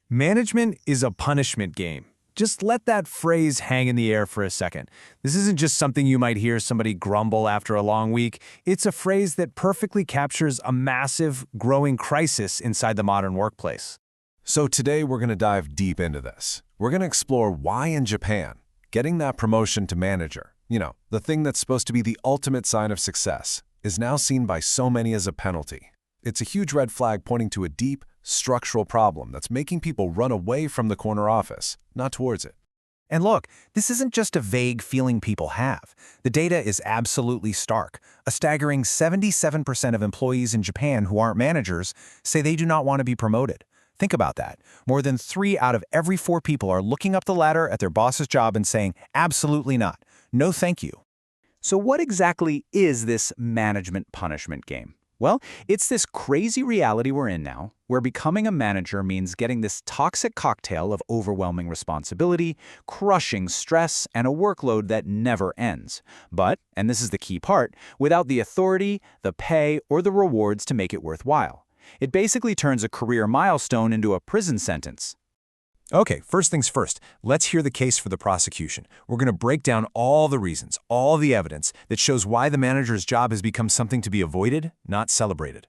Management is a punishment game. Just let that phrase hang in the air for a second. This isn't just something you might hear somebody grumble after a long week. It's a phrase that perfectly captures a massive, growing crisis inside the modern workplace. So today we're going to dive deep into this. We're going to explore why in Japan, getting that promotion to manager, the thing that's supposed to be the ultimate sign of success, is now seen by so many as a penalty. It's a huge red flag pointing to a deep, structural problem that's making people run away from the corner office, not towards it. And look, this isn't just a vague feeling people have. The data is absolutely stark. A staggering 77% of employees in Japan who aren't managers say they do not want to be promoted. Think about that. More than 3 out of every 4 people are looking up the ladder at their boss's job and saying, absolutely not. No thank you. So what exactly is this management punishment game? Well, it's this crazy reality we're in now, where becoming a manager means getting this toxic cocktail of overwhelming responsibility, crushing stress, and a workload that never ends. But, and this is the key part, without the authority, the pay, or the rewards to make it worthwhile. It basically turns a career milestone into a prison sentence. Okay, first things first, let's hear the case for the prosecution. We're going to break down all the reasons, all the evidence that shows why the manager's job has become something to be avoided, not celebrated.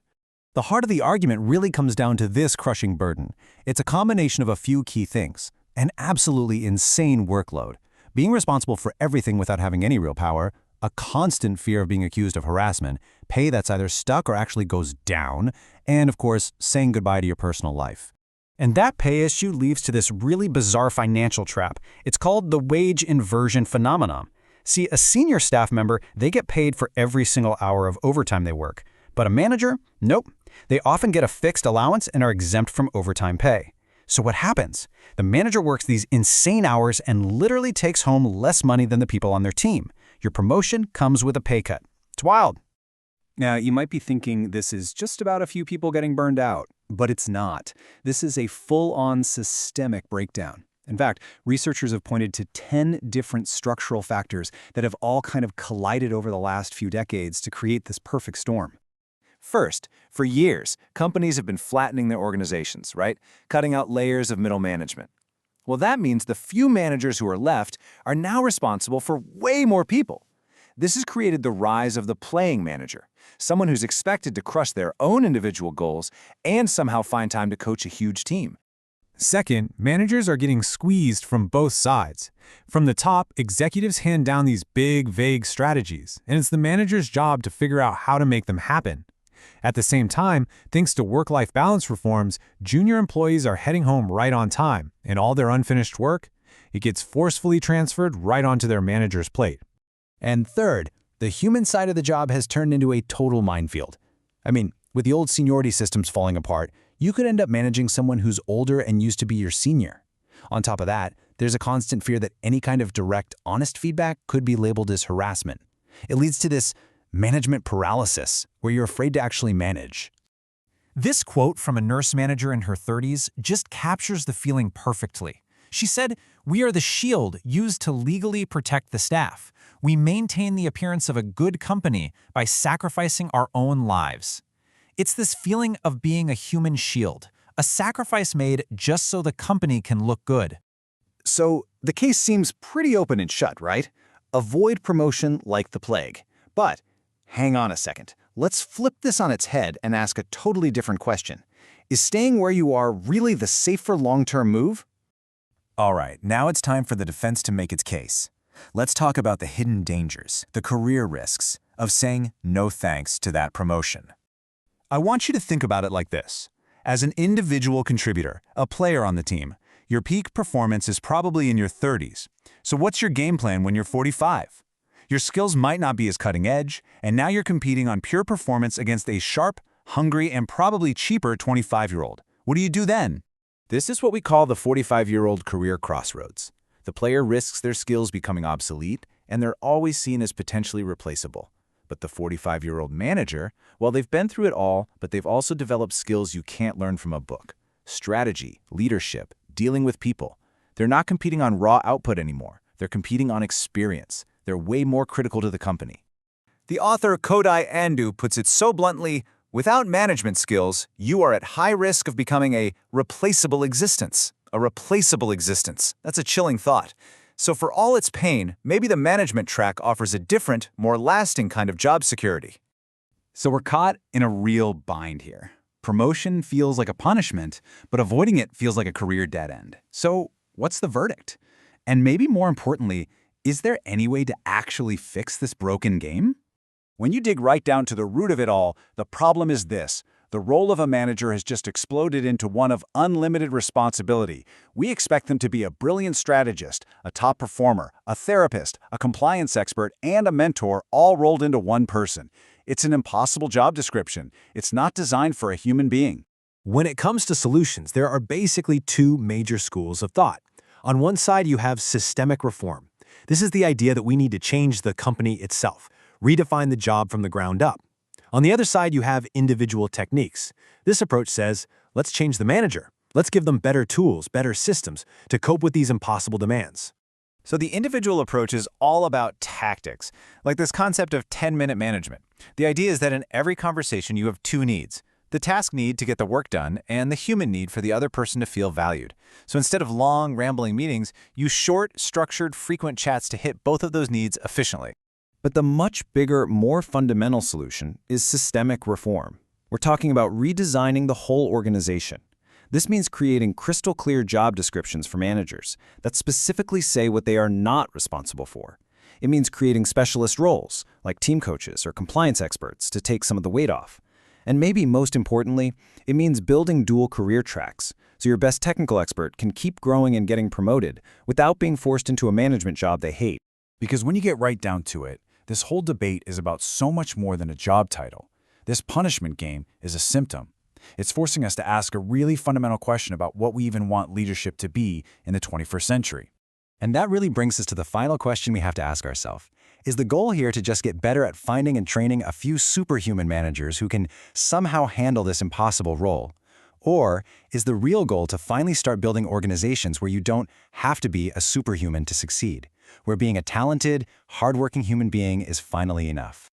The heart of the argument really comes down to this crushing burden. It's a combination of a few key things. An absolutely insane workload, being responsible for everything without having any real power, a constant fear of being accused of harassment, pay that's either stuck or actually goes down, and of course, saying goodbye to your personal life. And that pay issue leads to this really bizarre financial trap. It's called the wage inversion phenomenon. See, a senior staff member, they get paid for every single hour of overtime they work. But a manager? Nope. They often get a fixed allowance and are exempt from overtime pay. So what happens? The manager works these insane hours and literally takes home less money than the people on their team. Your promotion comes with a pay cut. It's wild. Now, you might be thinking this is just about a few people getting burned out, but it's not. This is a full-on systemic breakdown. In fact, researchers have pointed to 10 different structural factors that have all kind of collided over the last few decades to create this perfect storm. First, for years, companies have been flattening their organizations, right? Cutting out layers of middle management. Well, that means the few managers who are left are now responsible for way more people. This has created the rise of the playing manager, someone who's expected to crush their own individual goals and somehow find time to coach a huge team. Second, managers are getting squeezed from both sides. From the top, executives hand down these big, vague strategies, and it's the manager's job to figure out how to make them happen. At the same time, thanks to work-life balance reforms, junior employees are heading home right on time, and all their unfinished work, it gets forcefully transferred right onto their manager's plate. And third, the human side of the job has turned into a total minefield. I mean, with the old seniority systems falling apart, you could end up managing someone who's older and used to be your senior. On top of that, there's a constant fear that any kind of direct, honest feedback could be labeled as harassment. It leads to this management paralysis, where you're afraid to actually manage. This quote from a nurse manager in her 30s just captures the feeling perfectly. She said, "We are the shield used to legally protect the staff. We maintain the appearance of a good company by sacrificing our own lives." It's this feeling of being a human shield, a sacrifice made just so the company can look good. So the case seems pretty open and shut, right? Avoid promotion like the plague. But hang on a second. Let's flip this on its head and ask a totally different question. Is staying where you are really the safer long-term move? All right, now it's time for the defense to make its case. Let's talk about the hidden dangers, the career risks, of saying no thanks to that promotion. I want you to think about it like this. As an individual contributor, a player on the team, your peak performance is probably in your 30s. So what's your game plan when you're 45? Your skills might not be as cutting edge, and now you're competing on pure performance against a sharp, hungry, and probably cheaper 25-year-old. What do you do then? This is what we call the 45-year-old career crossroads. The player risks their skills becoming obsolete, and they're always seen as potentially replaceable. But the 45-year-old manager, well, they've been through it all, but they've also developed skills you can't learn from a book. Strategy, leadership, dealing with people. They're not competing on raw output anymore. They're competing on experience. They're way more critical to the company. The author Kodai Andu puts it so bluntly, Without management skills, you are at high risk of becoming a replaceable existence. A replaceable existence. That's a chilling thought. So for all its pain, maybe the management track offers a different, more lasting kind of job security. So we're caught in a real bind here. Promotion feels like a punishment, but avoiding it feels like a career dead end. So what's the verdict? And maybe more importantly, is there any way to actually fix this broken game? When you dig right down to the root of it all, the problem is this. The role of a manager has just exploded into one of unlimited responsibility. We expect them to be a brilliant strategist, a top performer, a therapist, a compliance expert, and a mentor all rolled into one person. It's an impossible job description. It's not designed for a human being. When it comes to solutions, there are basically two major schools of thought. On one side, you have systemic reform. This is the idea that we need to change the company itself, redefine the job from the ground up. On the other side, you have individual techniques. This approach says, let's change the manager. Let's give them better tools, better systems to cope with these impossible demands. So the individual approach is all about tactics, like this concept of 10-minute management. The idea is that in every conversation you have two needs: the task need to get the work done and the human need for the other person to feel valued. So instead of long, rambling meetings, use short, structured, frequent chats to hit both of those needs efficiently. But the much bigger, more fundamental solution is systemic reform. We're talking about redesigning the whole organization. This means creating crystal clear job descriptions for managers that specifically say what they are not responsible for. It means creating specialist roles, like team coaches or compliance experts, to take some of the weight off. And maybe most importantly, it means building dual career tracks, so your best technical expert can keep growing and getting promoted without being forced into a management job they hate. Because when you get right down to it, this whole debate is about so much more than a job title. This punishment game is a symptom. It's forcing us to ask a really fundamental question about what we even want leadership to be in the 21st century. And that really brings us to the final question we have to ask ourselves. Is the goal here to just get better at finding and training a few superhuman managers who can somehow handle this impossible role? Or is the real goal to finally start building organizations where you don't have to be a superhuman to succeed, where being a talented, hardworking human being is finally enough?